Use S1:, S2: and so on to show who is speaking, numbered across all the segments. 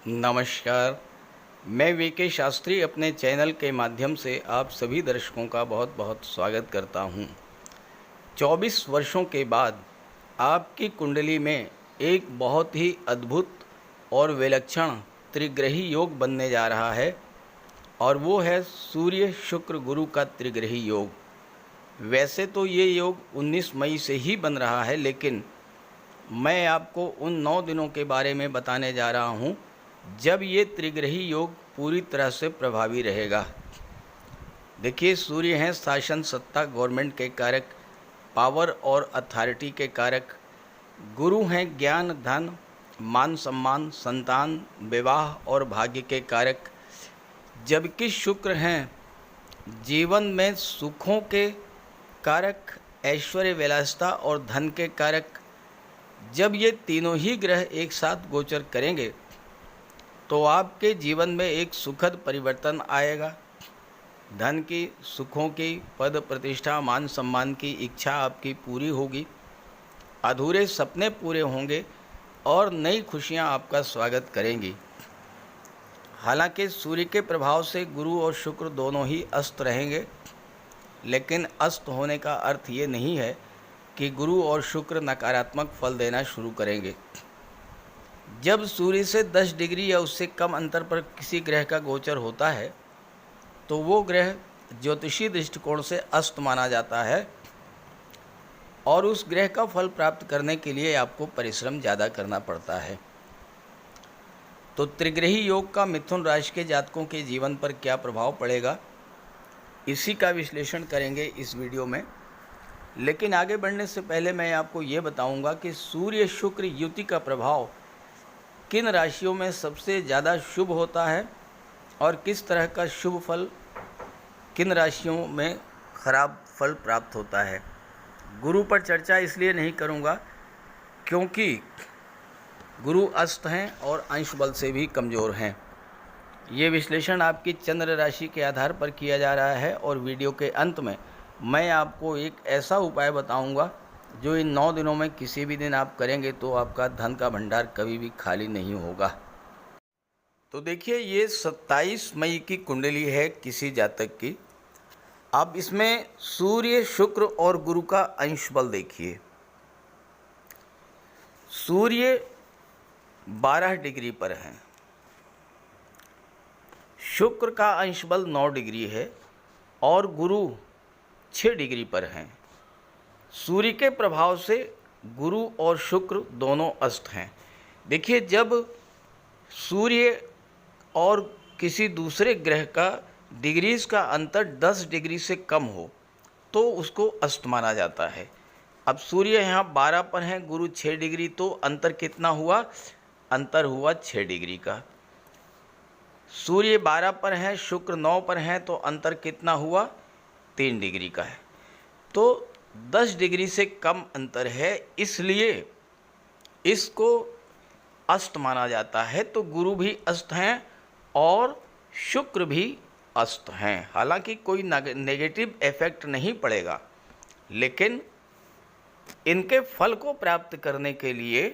S1: नमस्कार। मैं वीके शास्त्री अपने चैनल के माध्यम से आप सभी दर्शकों का बहुत बहुत स्वागत करता हूं। 24 वर्षों के बाद आपकी कुंडली में एक बहुत ही अद्भुत और विलक्षण त्रिग्रही योग बनने जा रहा है और वो है सूर्य शुक्र गुरु का त्रिग्रही योग। वैसे तो ये योग 19 मई से ही बन रहा है, लेकिन मैं आपको उन 9 दिनों के बारे में बताने जा रहा हूँ जब ये त्रिग्रही योग पूरी तरह से प्रभावी रहेगा। देखिए, सूर्य हैं शासन सत्ता गवर्नमेंट के कारक, पावर और अथॉरिटी के कारक। गुरु हैं ज्ञान धन मान सम्मान संतान विवाह और भाग्य के कारक, जबकि शुक्र हैं जीवन में सुखों के कारक, ऐश्वर्य विलासिता और धन के कारक। जब ये तीनों ही ग्रह एक साथ गोचर करेंगे तो आपके जीवन में एक सुखद परिवर्तन आएगा। धन की, सुखों की, पद प्रतिष्ठा मान सम्मान की इच्छा आपकी पूरी होगी, अधूरे सपने पूरे होंगे और नई खुशियां आपका स्वागत करेंगी। हालांकि सूर्य के प्रभाव से गुरु और शुक्र दोनों ही अस्त रहेंगे, लेकिन अस्त होने का अर्थ ये नहीं है कि गुरु और शुक्र नकारात्मक फल देना शुरू करेंगे। जब सूर्य से 10 डिग्री या उससे कम अंतर पर किसी ग्रह का गोचर होता है तो वो ग्रह ज्योतिषीय दृष्टिकोण से अस्त माना जाता है और उस ग्रह का फल प्राप्त करने के लिए आपको परिश्रम ज़्यादा करना पड़ता है। तो त्रिग्रही योग का मिथुन राशि के जातकों के जीवन पर क्या प्रभाव पड़ेगा, इसी का विश्लेषण करेंगे इस वीडियो में। लेकिन आगे बढ़ने से पहले मैं आपको ये बताऊंगा कि सूर्य शुक्र युति का प्रभाव किन राशियों में सबसे ज़्यादा शुभ होता है और किस तरह का शुभ फल किन राशियों में खराब फल प्राप्त होता है। गुरु पर चर्चा इसलिए नहीं करूंगा क्योंकि गुरु अस्त हैं और अंश बल से भी कमज़ोर हैं। ये विश्लेषण आपकी चंद्र राशि के आधार पर किया जा रहा है और वीडियो के अंत में मैं आपको एक ऐसा उपाय बताऊंगा जो इन 9 दिनों में किसी भी दिन आप करेंगे तो आपका धन का भंडार कभी भी खाली नहीं होगा। तो देखिए, ये 27 मई की कुंडली है किसी जातक की। आप इसमें सूर्य शुक्र और गुरु का अंश बल देखिए। सूर्य 12 डिग्री पर है, शुक्र का अंश बल 9 डिग्री है और गुरु 6 डिग्री पर हैं। सूर्य के प्रभाव से गुरु और शुक्र दोनों अस्त हैं। देखिए, जब सूर्य और किसी दूसरे ग्रह का डिग्रीज का अंतर 10 डिग्री से कम हो तो उसको अस्त माना जाता है। अब सूर्य यहाँ 12 पर हैं, गुरु 6 डिग्री, तो अंतर कितना हुआ? अंतर हुआ 6 डिग्री का। सूर्य 12 पर हैं, शुक्र 9 पर हैं, तो अंतर कितना हुआ? 3 डिग्री का है। तो 10 डिग्री से कम अंतर है, इसलिए इसको अस्त माना जाता है। तो गुरु भी अस्त हैं और शुक्र भी अस्त हैं। हालांकि कोई नेगेटिव इफेक्ट नहीं पड़ेगा, लेकिन इनके फल को प्राप्त करने के लिए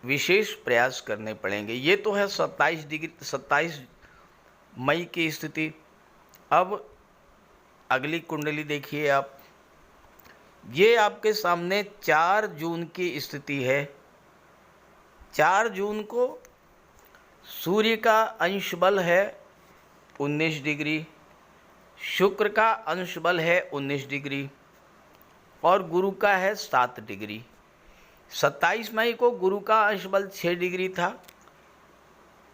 S1: विशेष प्रयास करने पड़ेंगे। ये तो है 27 मई की स्थिति। अब अगली कुंडली देखिए आप। ये आपके सामने 4 जून की स्थिति है। 4 जून को सूर्य का अंश बल है 19 डिग्री, शुक्र का अंश बल है 19 डिग्री और गुरु का है 7 डिग्री। 27 मई को गुरु का अंश बल 6 डिग्री था,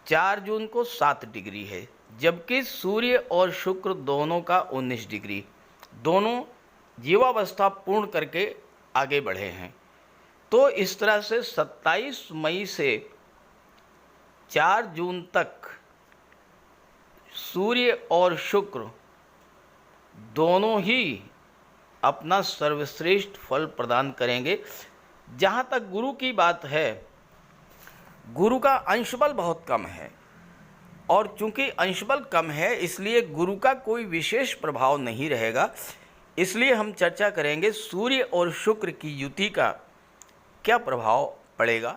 S1: 4 जून को 7 डिग्री है, जबकि सूर्य और शुक्र दोनों का 19 डिग्री, दोनों जीवावस्था पूर्ण करके आगे बढ़े हैं। तो इस तरह से 27 मई से 4 जून तक सूर्य और शुक्र दोनों ही अपना सर्वश्रेष्ठ फल प्रदान करेंगे। जहाँ तक गुरु की बात है, गुरु का अंश बल बहुत कम है और चूंकि अंश बल कम है इसलिए गुरु का कोई विशेष प्रभाव नहीं रहेगा। इसलिए हम चर्चा करेंगे सूर्य और शुक्र की युति का क्या प्रभाव पड़ेगा।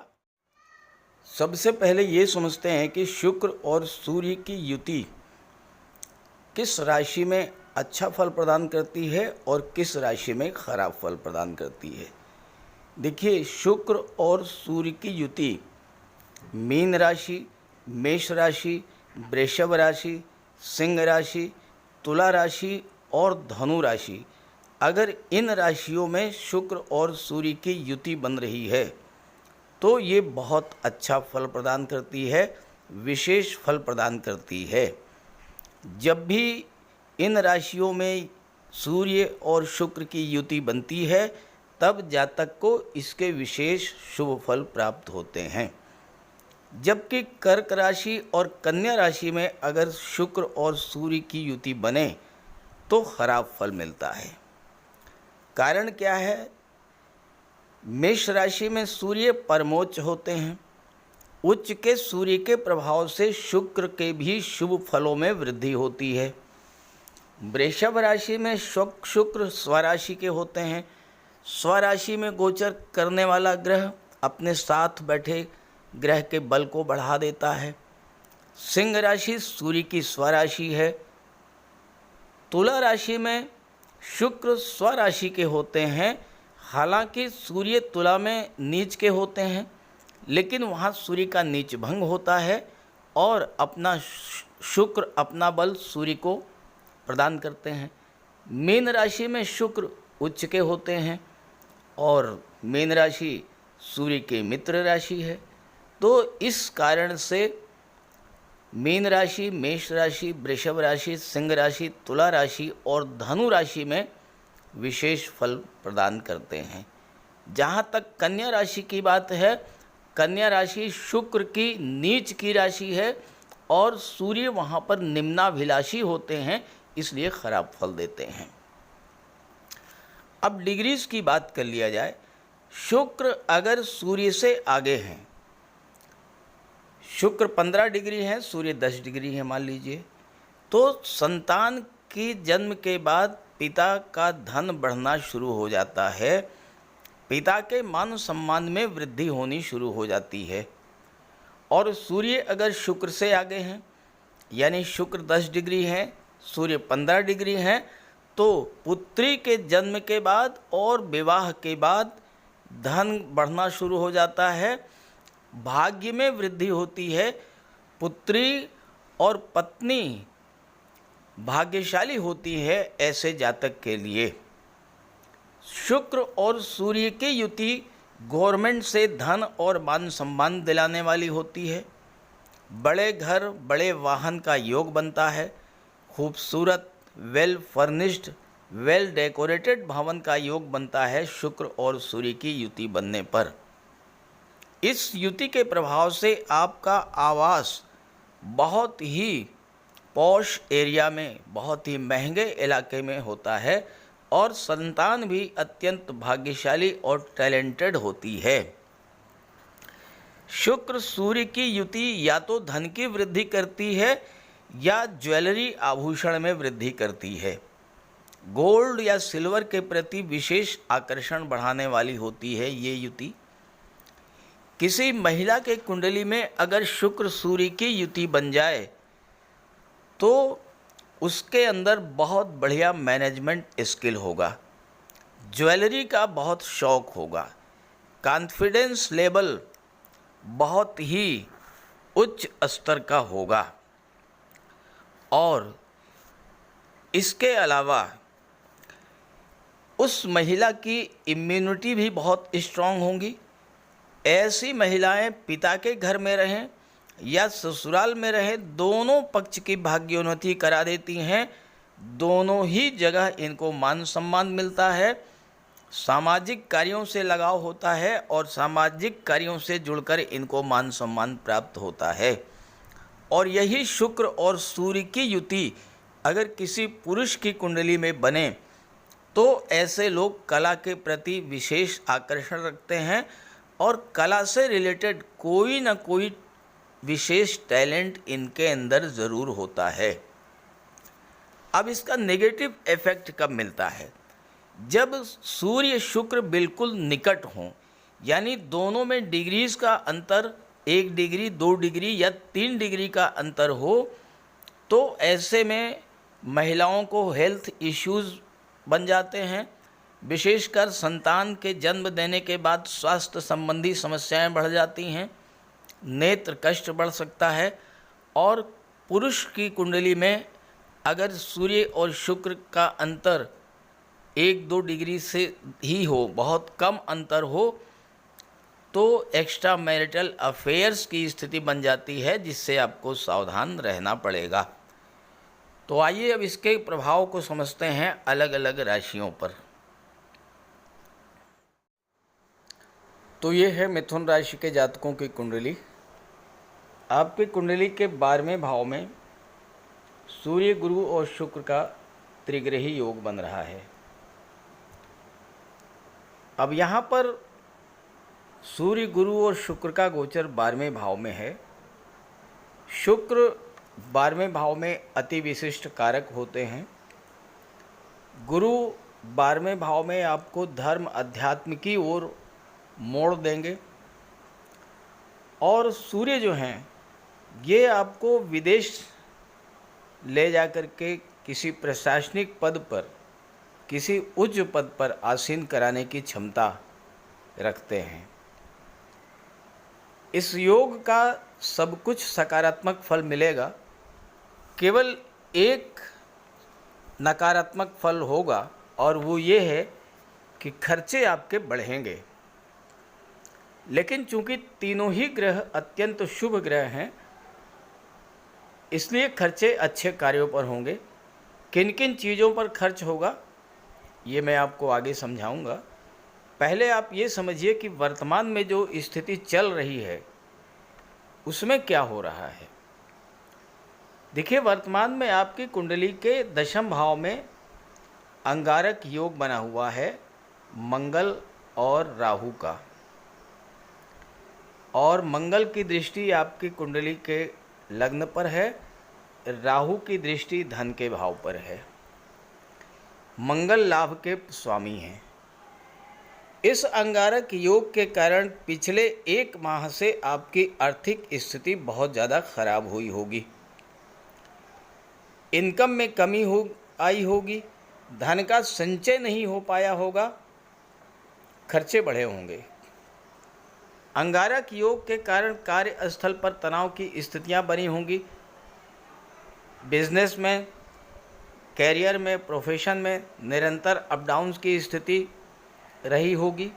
S1: सबसे पहले ये समझते हैं कि शुक्र और सूर्य की युति किस राशि में अच्छा फल प्रदान करती है और किस राशि में खराब फल प्रदान करती है। देखिए, शुक्र और सूर्य की युति मीन राशि, मेष राशि, वृषभ राशि, सिंह राशि, तुला राशि और धनु राशि, अगर इन राशियों में शुक्र और सूर्य की युति बन रही है तो ये बहुत अच्छा फल प्रदान करती है, विशेष फल प्रदान करती है। जब भी इन राशियों में सूर्य और शुक्र की युति बनती है तब जातक को इसके विशेष शुभ फल प्राप्त होते हैं। जबकि कर्क राशि और कन्या राशि में अगर शुक्र और सूर्य की युति बने तो खराब फल मिलता है। कारण क्या है? मेष राशि में सूर्य परमोच्च होते हैं। उच्च के सूर्य के प्रभाव से शुक्र के भी शुभ फलों में वृद्धि होती है। वृषभ राशि में शुक्र स्वराशि के होते हैं। स्वराशि में गोचर करने वाला ग्रह अपने साथ बैठे ग्रह के बल को बढ़ा देता है। सिंह राशि सूर्य की स्वराशि है। तुला राशि में शुक्र स्वराशि के होते हैं। हालांकि सूर्य तुला में नीच के होते हैं, लेकिन वहाँ सूर्य का नीच भंग होता है और अपना शुक्र अपना बल सूर्य को प्रदान करते हैं। मीन राशि में शुक्र उच्च के होते हैं और मीन राशि सूर्य के मित्र राशि है। तो इस कारण से मीन राशि, मेष राशि, वृषभ राशि, सिंह राशि, तुला राशि और धनु राशि में विशेष फल प्रदान करते हैं। जहाँ तक कन्या राशि की बात है, कन्या राशि शुक्र की नीच की राशि है और सूर्य वहाँ पर निम्नाभिलाषी होते हैं, इसलिए खराब फल देते हैं। अब डिग्रीज की बात कर लिया जाए। शुक्र अगर सूर्य से आगे हैं, शुक्र 15 डिग्री है, सूर्य 10 डिग्री है मान लीजिए, तो संतान की जन्म के बाद पिता का धन बढ़ना शुरू हो जाता है। पिता के मान सम्मान में वृद्धि होनी शुरू हो जाती है। और सूर्य अगर शुक्र से आगे हैं, यानी शुक्र 10 डिग्री है, सूर्य 15 डिग्री है, तो पुत्री के जन्म के बाद और विवाह के बाद धन बढ़ना शुरू हो जाता है, भाग्य में वृद्धि होती है, पुत्री और पत्नी भाग्यशाली होती है ऐसे जातक के लिए। शुक्र और सूर्य की युति गवर्नमेंट से धन और मान सम्मान दिलाने वाली होती है। बड़े घर, बड़े वाहन का योग बनता है। खूबसूरत, वेल फर्निश्ड, वेल डेकोरेटेड भवन का योग बनता है शुक्र और सूर्य की युति बनने पर। इस युति के प्रभाव से आपका आवास बहुत ही पॉश एरिया में, बहुत ही महंगे इलाके में होता है और संतान भी अत्यंत भाग्यशाली और टैलेंटेड होती है। शुक्र सूर्य की युति या तो धन की वृद्धि करती है या ज्वेलरी आभूषण में वृद्धि करती है। गोल्ड या सिल्वर के प्रति विशेष आकर्षण बढ़ाने वाली होती है ये युति। किसी महिला के कुंडली में अगर शुक्र सूर्य की युति बन जाए तो उसके अंदर बहुत बढ़िया मैनेजमेंट स्किल होगा, ज्वेलरी का बहुत शौक होगा, कॉन्फिडेंस लेवल बहुत ही उच्च स्तर का होगा और इसके अलावा उस महिला की इम्यूनिटी भी बहुत स्ट्रांग होंगी। ऐसी महिलाएं पिता के घर में रहें या ससुराल में रहें, दोनों पक्ष की भाग्योन्नति करा देती हैं। दोनों ही जगह इनको मान सम्मान मिलता है, सामाजिक कार्यों से लगाव होता है और सामाजिक कार्यों से जुड़कर इनको मान सम्मान प्राप्त होता है। और यही शुक्र और सूर्य की युति अगर किसी पुरुष की कुंडली में बने तो ऐसे लोग कला के प्रति विशेष आकर्षण रखते हैं और कला से रिलेटेड कोई ना कोई विशेष टैलेंट इनके अंदर ज़रूर होता है। अब इसका नेगेटिव इफेक्ट कब मिलता है? जब सूर्य शुक्र बिल्कुल निकट हों, यानी दोनों में डिग्रीज का अंतर 1 डिग्री, 2 डिग्री या 3 डिग्री का अंतर हो, तो ऐसे में महिलाओं को हेल्थ इश्यूज़ बन जाते हैं। विशेषकर संतान के जन्म देने के बाद स्वास्थ्य संबंधी समस्याएं बढ़ जाती हैं, नेत्र कष्ट बढ़ सकता है। और पुरुष की कुंडली में अगर सूर्य और शुक्र का अंतर 1-2 डिग्री से ही हो, बहुत कम अंतर हो, तो एक्स्ट्रा मैरिटल अफेयर्स की स्थिति बन जाती है, जिससे आपको सावधान रहना पड़ेगा। तो आइए अब इसके प्रभाव को समझते हैं अलग अलग राशियों पर। तो ये है मिथुन राशि के जातकों की कुंडली। आपकी कुंडली के 12वें भाव में सूर्य, गुरु और शुक्र का त्रिग्रही योग बन रहा है। अब यहाँ पर सूर्य, गुरु और शुक्र का गोचर 12वें भाव में है। शुक्र 12वें भाव में अति विशिष्ट कारक होते हैं। गुरु 12वें भाव में आपको धर्म, अध्यात्म की ओर मोड़ देंगे। और सूर्य जो हैं, ये आपको विदेश ले जाकर के किसी प्रशासनिक पद पर, किसी उच्च पद पर आसीन कराने की क्षमता रखते हैं। इस योग का सब कुछ सकारात्मक फल मिलेगा, केवल एक नकारात्मक फल होगा, और वो ये है कि खर्चे आपके बढ़ेंगे। लेकिन चूंकि तीनों ही ग्रह अत्यंत शुभ ग्रह हैं, इसलिए खर्चे अच्छे कार्यों पर होंगे। किन किन चीज़ों पर खर्च होगा, ये मैं आपको आगे समझाऊंगा। पहले आप ये समझिए कि वर्तमान में जो स्थिति चल रही है, उसमें क्या हो रहा है। देखिए, वर्तमान में आपकी कुंडली के 10वें भाव में अंगारक योग बना हुआ है मंगल और राहु का। और मंगल की दृष्टि आपकी कुंडली के लग्न पर है, राहु की दृष्टि धन के भाव पर है। मंगल लाभ के स्वामी हैं। इस अंगारक योग के कारण पिछले 1 माह से आपकी आर्थिक स्थिति बहुत ज़्यादा खराब हुई होगी। इनकम में कमी आई होगी, धन का संचय नहीं हो पाया होगा, खर्चे बढ़े होंगे। अंगारक योग के कारण कार्यस्थल पर तनाव की स्थितियां बनी होंगी। बिजनेस में, कैरियर में, प्रोफेशन में निरंतर अप डाउन्स की स्थिति रही होगी।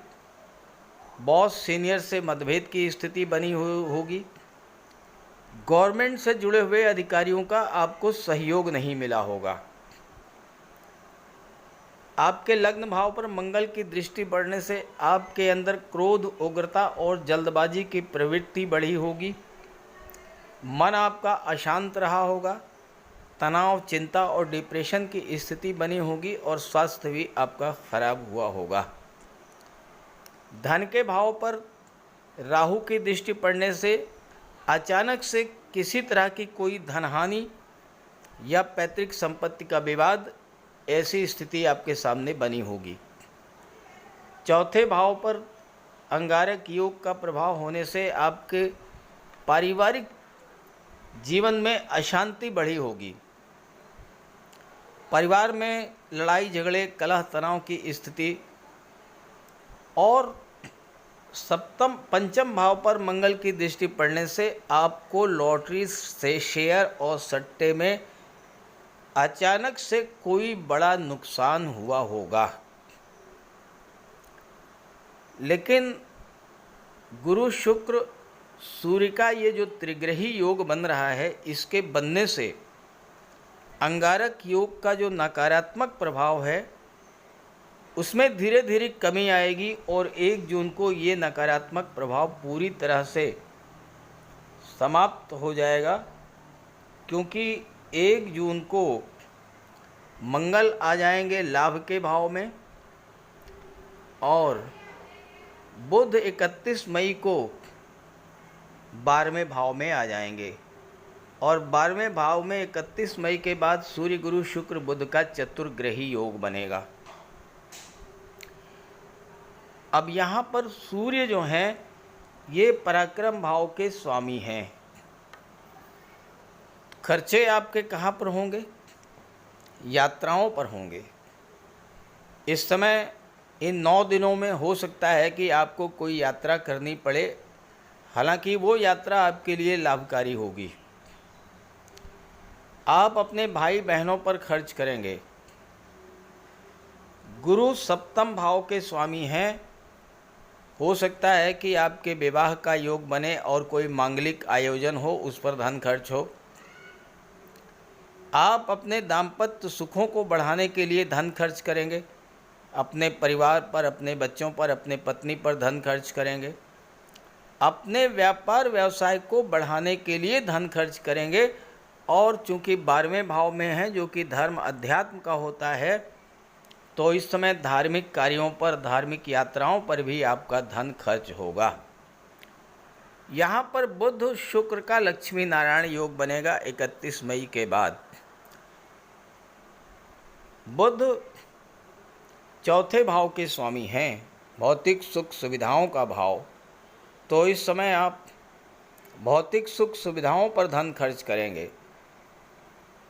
S1: बॉस सीनियर से मतभेद की स्थिति बनी होगी। गवर्नमेंट से जुड़े हुए अधिकारियों का आपको सहयोग नहीं मिला होगा। आपके लग्न भाव पर मंगल की दृष्टि बढ़ने से आपके अंदर क्रोध, उग्रता और जल्दबाजी की प्रवृत्ति बढ़ी होगी। मन आपका अशांत रहा होगा। तनाव, चिंता और डिप्रेशन की स्थिति बनी होगी और स्वास्थ्य भी आपका खराब हुआ होगा। धन के भाव पर राहु की दृष्टि पड़ने से अचानक से किसी तरह की कोई धनहानि या पैतृक संपत्ति का विवाद, ऐसी स्थिति आपके सामने बनी होगी। चौथे भाव पर अंगारक योग का प्रभाव होने से आपके पारिवारिक जीवन में अशांति बढ़ी होगी। परिवार में लड़ाई झगड़े, कलह, तनाव की स्थिति। और पंचम भाव पर मंगल की दृष्टि पड़ने से आपको लॉटरी से, शेयर और सट्टे में अचानक से कोई बड़ा नुकसान हुआ होगा। लेकिन गुरु, शुक्र, सूर्य का ये जो त्रिग्रही योग बन रहा है, इसके बनने से अंगारक योग का जो नकारात्मक प्रभाव है, उसमें धीरे धीरे कमी आएगी और 1 जून को ये नकारात्मक प्रभाव पूरी तरह से समाप्त हो जाएगा। क्योंकि 1 जून को मंगल आ जाएंगे लाभ के भाव में और बुध 31 मई को 12वें भाव में आ जाएंगे। और 12वें भाव में 31 मई के बाद सूर्य, गुरु, शुक्र, बुध का चतुर्ग्रही योग बनेगा। अब यहाँ पर सूर्य जो हैं, ये पराक्रम भाव के स्वामी हैं। खर्चे आपके कहाँ पर होंगे? यात्राओं पर होंगे। इस समय इन 9 दिनों में हो सकता है कि आपको कोई यात्रा करनी पड़े, हालांकि वो यात्रा आपके लिए लाभकारी होगी। आप अपने भाई बहनों पर खर्च करेंगे। गुरु सप्तम भाव के स्वामी हैं। हो सकता है कि आपके विवाह का योग बने और कोई मांगलिक आयोजन हो, उस पर धन खर्च हो। आप अपने दाम्पत्य सुखों को बढ़ाने के लिए धन खर्च करेंगे। अपने परिवार पर, अपने बच्चों पर, अपने पत्नी पर धन खर्च करेंगे। अपने व्यापार व्यवसाय को बढ़ाने के लिए धन खर्च करेंगे। और चूंकि 12वें भाव में है जो कि धर्म अध्यात्म का होता है, तो इस समय धार्मिक कार्यों पर, धार्मिक यात्राओं पर भी आपका धन खर्च होगा। यहाँ पर बुध शुक्र का लक्ष्मी नारायण योग बनेगा 31 मई के बाद। बुध चौथे भाव के स्वामी हैं, भौतिक सुख सुविधाओं का भाव। तो इस समय आप भौतिक सुख सुविधाओं पर धन खर्च करेंगे।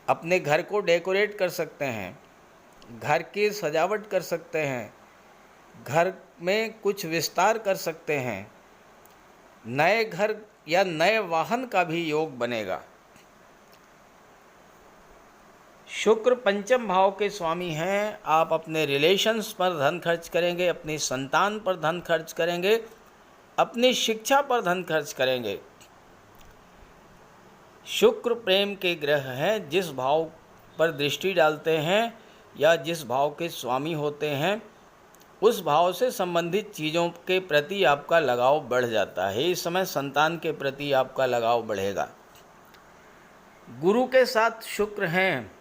S1: अपने घर को डेकोरेट कर सकते हैं, घर की सजावट कर सकते हैं, घर में कुछ विस्तार कर सकते हैं, नए घर या नए वाहन का भी योग बनेगा। शुक्र पंचम भाव के स्वामी हैं। आप अपने रिलेशंस पर धन खर्च करेंगे, अपनी संतान पर धन खर्च करेंगे, अपनी शिक्षा पर धन खर्च करेंगे। शुक्र प्रेम के ग्रह हैं। जिस भाव पर दृष्टि डालते हैं या जिस भाव के स्वामी होते हैं, उस भाव से संबंधित चीज़ों के प्रति आपका लगाव बढ़ जाता है। इस समय संतान के प्रति आपका लगाव बढ़ेगा। गुरु के साथ शुक्र हैं।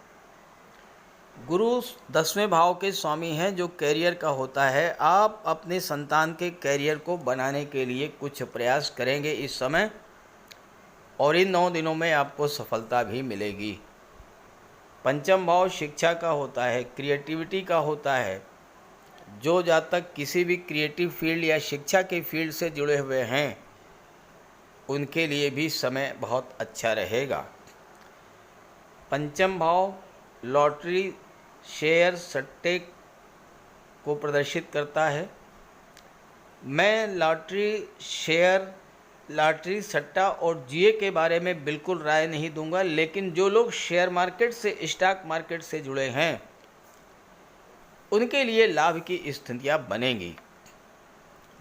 S1: गुरु 10वें भाव के स्वामी हैं जो कैरियर का होता है। आप अपने संतान के कैरियर को बनाने के लिए कुछ प्रयास करेंगे इस समय, और इन 9 दिनों में आपको सफलता भी मिलेगी। पंचम भाव शिक्षा का होता है, क्रिएटिविटी का होता है। जो जातक किसी भी क्रिएटिव फील्ड या शिक्षा के फील्ड से जुड़े हुए हैं, उनके लिए भी समय बहुत अच्छा रहेगा। पंचम भाव लॉटरी, शेयर, सट्टे को प्रदर्शित करता है। मैं लॉटरी, शेयर, लॉटरी, सट्टा और जुए के बारे में बिल्कुल राय नहीं दूंगा, लेकिन जो लोग शेयर मार्केट से, स्टॉक मार्केट से जुड़े हैं, उनके लिए लाभ की स्थितियां बनेंगी,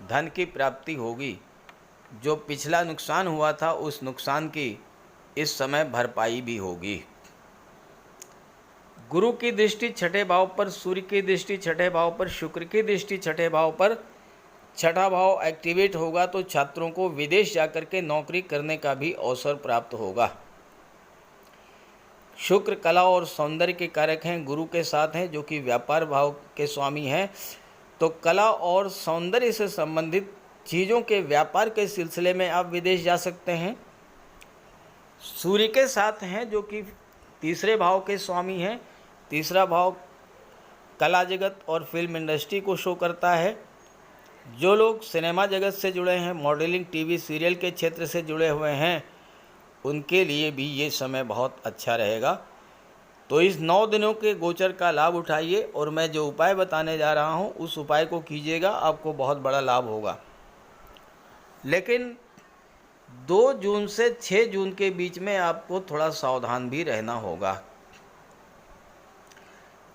S1: धन की प्राप्ति होगी। जो पिछला नुकसान हुआ था, उस नुकसान की इस समय भरपाई भी होगी। गुरु की दृष्टि छठे भाव पर, सूर्य की दृष्टि छठे भाव पर, शुक्र की दृष्टि छठे भाव पर, छठा भाव एक्टिवेट होगा तो छात्रों को विदेश जाकर के नौकरी करने का भी अवसर प्राप्त होगा। शुक्र कला और सौंदर्य के कारक हैं, गुरु के साथ हैं जो कि व्यापार भाव के स्वामी हैं। तो कला और सौंदर्य से संबंधित चीज़ों के व्यापार के सिलसिले में आप विदेश जा सकते हैं। सूर्य के साथ हैं जो कि तीसरे भाव के स्वामी हैं। तीसरा भाव कला जगत और फिल्म इंडस्ट्री को शो करता है। जो लोग सिनेमा जगत से जुड़े हैं, मॉडलिंग, टीवी सीरियल के क्षेत्र से जुड़े हुए हैं, उनके लिए भी ये समय बहुत अच्छा रहेगा। तो इस 9 दिनों के गोचर का लाभ उठाइए, और मैं जो उपाय बताने जा रहा हूँ उस उपाय को कीजिएगा, आपको बहुत बड़ा लाभ होगा। लेकिन 2 जून से 6 जून के बीच में आपको थोड़ा सावधान भी रहना होगा,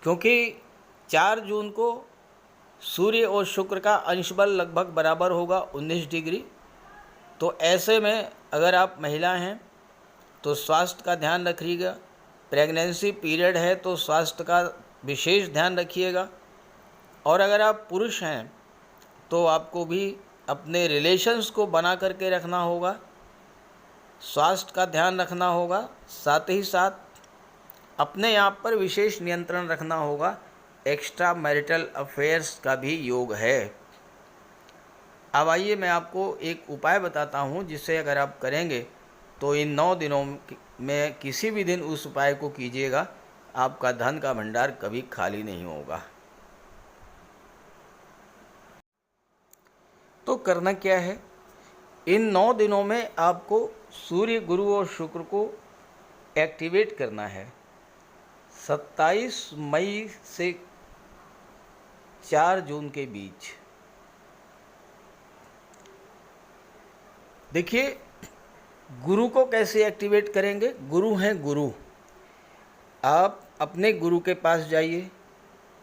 S1: क्योंकि 4 जून को सूर्य और शुक्र का अंश बल लगभग बराबर होगा, 19 डिग्री। तो ऐसे में अगर आप महिला हैं तो स्वास्थ्य का ध्यान रखिएगा। प्रेगनेंसी पीरियड है तो स्वास्थ्य का विशेष ध्यान रखिएगा। और अगर आप पुरुष हैं तो आपको भी अपने रिलेशंस को बना करके रखना होगा, स्वास्थ्य का ध्यान रखना होगा, साथ ही साथ अपने आप पर विशेष नियंत्रण रखना होगा। एक्स्ट्रा मैरिटल अफेयर्स का भी योग है। अब आइए मैं आपको एक उपाय बताता हूँ, जिससे अगर आप करेंगे तो इन 9 दिनों में किसी भी दिन उस उपाय को कीजिएगा, आपका धन का भंडार कभी खाली नहीं होगा। तो करना क्या है, इन 9 दिनों में आपको सूर्य, गुरु और शुक्र को एक्टिवेट करना है। 27 मई से 4 जून के बीच। देखिए, गुरु को कैसे एक्टिवेट करेंगे। गुरु हैं गुरु। आप अपने गुरु के पास जाइए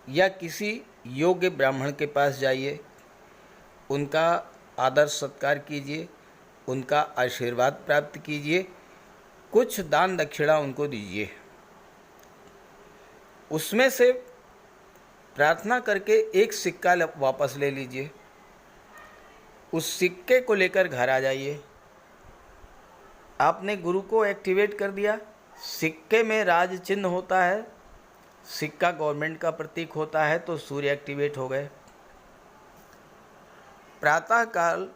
S1: या किसी योग्य ब्राह्मण के पास जाइए, उनका आदर सत्कार कीजिए, उनका आशीर्वाद प्राप्त कीजिए, कुछ दान दक्षिणा उनको दीजिए। उसमें से प्रार्थना करके एक सिक्का वापस ले लीजिए। उस सिक्के को लेकर घर आ जाइए। आपने गुरु को एक्टिवेट कर दिया। सिक्के में राज चिन्ह होता है, सिक्का गवर्नमेंट का प्रतीक होता है, तो सूर्य एक्टिवेट हो गए। प्रातःकाल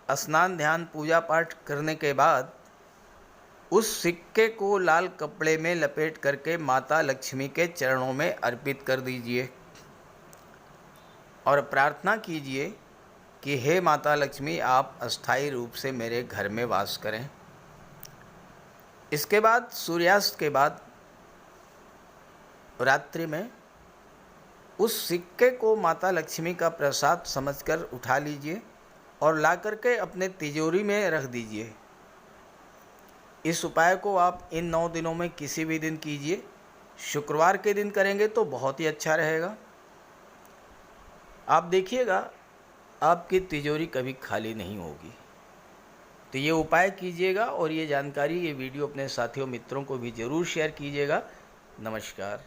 S1: स्नान ध्यान पूजा पाठ करने के बाद उस सिक्के को लाल कपड़े में लपेट करके माता लक्ष्मी के चरणों में अर्पित कर दीजिए और प्रार्थना कीजिए कि हे माता लक्ष्मी, आप अस्थायी रूप से मेरे घर में वास करें। इसके बाद सूर्यास्त के बाद रात्रि में उस सिक्के को माता लक्ष्मी का प्रसाद समझकर उठा लीजिए और ला करके अपने तिजोरी में रख दीजिए। इस उपाय को आप इन 9 दिनों में किसी भी दिन कीजिए। शुक्रवार के दिन करेंगे तो बहुत ही अच्छा रहेगा। आप देखिएगा, आपकी तिजोरी कभी खाली नहीं होगी। तो ये उपाय कीजिएगा और ये जानकारी, ये वीडियो अपने साथियों मित्रों को भी ज़रूर शेयर कीजिएगा। नमस्कार।